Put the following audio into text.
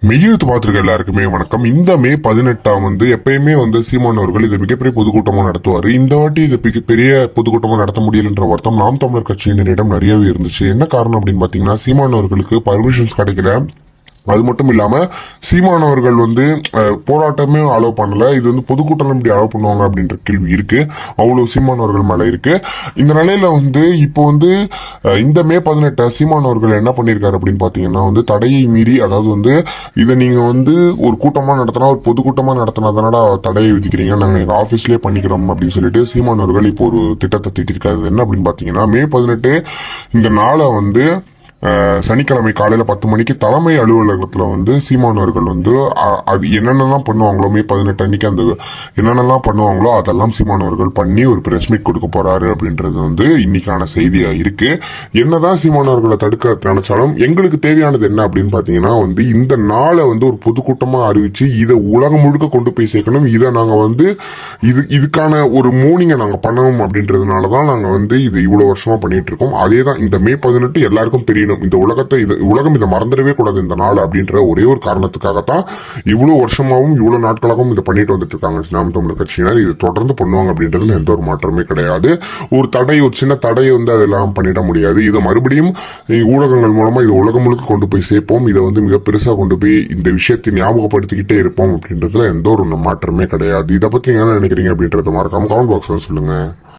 மெய்யெழுத்து பார்த்திருக்க எல்லாருக்குமே வணக்கம். இந்த மே 18 எப்பயுமே சீமான் அவர்கள் இது மிகப்பெரிய பொதுக்கூட்டமா நடத்துவாரு. இந்த வாட்டி இது பெரிய பொதுக்கூட்டமா நடத்த முடியலன்ற வருத்தம் நாம் தமிழர் கட்சியினரிடம் நிறையவே இருந்துச்சு. என்ன காரணம் அப்படின்னு பாத்தீங்கன்னா, சீமான் அவர்களுக்கு பர்மிஷன்ஸ் கிடைக்கல. அது மட்டும் இல்லாம சீமானவர்கள் போராட்டமே அலோவ் பண்ணல. இது பொதுக்கூட்டம் இப்படி அலோவ் பண்ணுவாங்க அப்படின்ற கேள்வி இருக்கு. அவ்வளவு சீமானவர்கள் மேல இருக்கு. இந்த நிலையில இப்போ இந்த மே 18 சீமானவர்கள் என்ன பண்ணிருக்காரு அப்படின்னு பாத்தீங்கன்னா, தடையை மீறி, அதாவது இதை நீங்க ஒரு கூட்டமா நடத்தினா, ஒரு பொதுக்கூட்டமா நடத்தினா தானடா தடையை விதிக்கிறீங்க, நாங்க எங்க ஆபீஸ்லயே பண்ணிக்கிறோம் அப்படின்னு சொல்லிட்டு சீமானவர்கள் இப்போ ஒரு திட்டத்தை தீட்டிருக்காரு. என்ன அப்படின்னு பாத்தீங்கன்னா, மே 18 இந்த நாளை சனிக்கிழமை காலையில 10 மணிக்கு தலைமை அலுவலகத்துல சீமானவர்கள் அது என்னென்னலாம் பண்ணுவாங்களோ, மே 18 அன்னைக்கு அந்த என்னென்னலாம் பண்ணுவாங்களோ அதெல்லாம் சீமானவர்கள் பண்ணி ஒரு பிரஸ் மீட் கொடுக்க போறாரு அப்படின்றது இன்னைக்கான செய்தியா இருக்கு. என்னதான் சீமானவர்களை தடுக்க நினைச்சாலும் எங்களுக்கு தேவையானது என்ன அப்படின்னு பாத்தீங்கன்னா, இந்த நாளை ஒரு பொதுக்கூட்டமா அறிவிச்சு இதை உலகம் முழுக்க கொண்டு போய் சேர்க்கணும். இதை நாங்க இதுக்கான ஒரு மூனிங்கை நாங்க பண்ணணும் அப்படின்றதுனாலதான் நாங்க இது இவ்வளவு வருஷமா பண்ணிட்டு இருக்கோம். அதேதான் இந்த மே 18 எல்லாருக்கும் தெரியணும். இந்த உலகம் இதை மறந்துடவே கூடாது இந்த நாள் அப்படின்ற ஒரே ஒரு காரணத்துக்காகத்தான் இவ்வளவு வருஷமாவும் இவ்வளவு நாட்களாகவும் இதை பண்ணிட்டு வந்துட்டு இருக்காங்க நாம் தமிழர் கட்சியினர். இது தொடர்ந்து பண்ணுவாங்க அப்படின்றதுல எந்த ஒரு மாற்றமே கிடையாது. ஒரு சின்ன தடையை அதெல்லாம் பண்ணிட முடியாது. இதை மறுபடியும் ஊடகங்கள் மூலமா இது உலகம் முழுக்க கொண்டு போய் சேர்ப்போம். இதை மிக பெருசா கொண்டு போய் இந்த விஷயத்தை ஞாபகப்படுத்திக்கிட்டே இருப்போம் அப்படின்றதுல எந்த ஒரு மாற்றமே கிடையாது. இதை பத்தி என்ன நினைக்கிறீங்க அப்படின்றத மறக்காம கமெண்ட் பாக்ஸ்ல சொல்லுங்க.